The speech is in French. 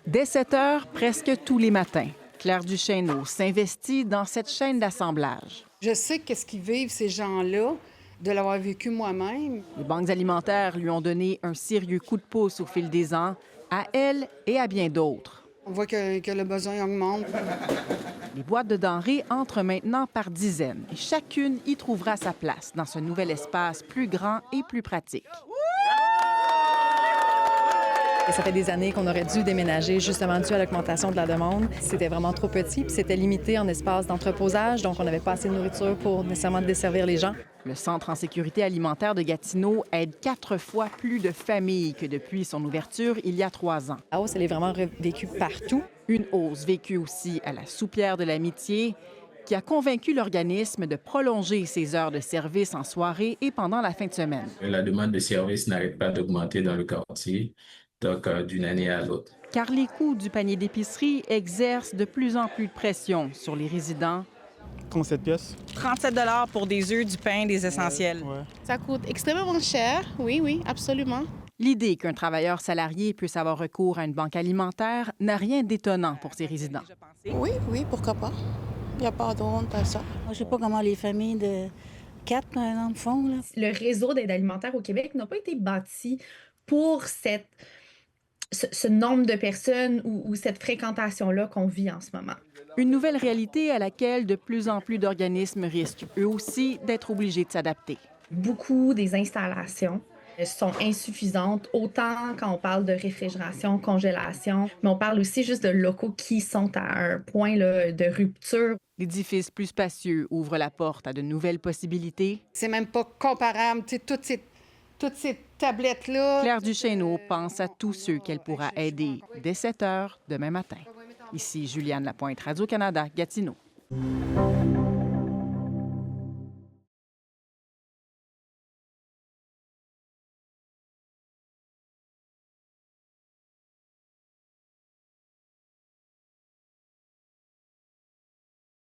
Dès 7 heures, presque tous les matins, Claire Duchesneau s'investit dans cette chaîne d'assemblage. Je sais qu'est-ce qu'ils vivent, ces gens-là, de l'avoir vécu moi-même. Les banques alimentaires lui ont donné un sérieux coup de pouce au fil des ans, à elle et à bien d'autres. On voit que le besoin augmente. Les boîtes de denrées entrent maintenant par dizaines et chacune y trouvera sa place dans ce nouvel espace plus grand et plus pratique. Et ça fait des années qu'on aurait dû déménager, justement dû à l'augmentation de la demande. C'était vraiment trop petit, puis c'était limité en espace d'entreposage, donc on n'avait pas assez de nourriture pour nécessairement desservir les gens. Le Centre en sécurité alimentaire de Gatineau aide 4 fois plus de familles que depuis son ouverture il y a 3 ans. La hausse, elle est vraiment vécue partout. Une hausse vécue aussi à la Soupière de l'Amitié, qui a convaincu l'organisme de prolonger ses heures de service en soirée et pendant la fin de semaine. La demande de service n'arrête pas d'augmenter dans le quartier, donc d'une année à l'autre. Car les coûts du panier d'épicerie exercent de plus en plus de pression sur les résidents. 37 pièces. 37 $ pour des œufs, du pain, des essentiels. Ouais. Ça coûte extrêmement cher, oui, absolument. L'idée qu'un travailleur salarié puisse avoir recours à une banque alimentaire n'a rien d'étonnant pour ces résidents. Oui, pourquoi pas. Il n'y a pas de honte à ça. Moi, je sais pas comment les familles de 4, par exemple, font. Là. Le réseau d'aide alimentaire au Québec n'a pas été bâti pour ce nombre de personnes ou cette fréquentation-là qu'on vit en ce moment. Une nouvelle réalité à laquelle de plus en plus d'organismes risquent eux aussi d'être obligés de s'adapter. Beaucoup des installations sont insuffisantes, autant quand on parle de réfrigération, congélation, mais on parle aussi juste de locaux qui sont à un point là, de rupture. L'édifice plus spacieux ouvre la porte à de nouvelles possibilités. C'est même pas comparable, tu sais, toutes ces tablettes-là. Claire Duchesneau pense à tous ceux qu'elle pourra aider dès 7 heures demain matin. Ici Juliane Lapointe, Radio-Canada, Gatineau.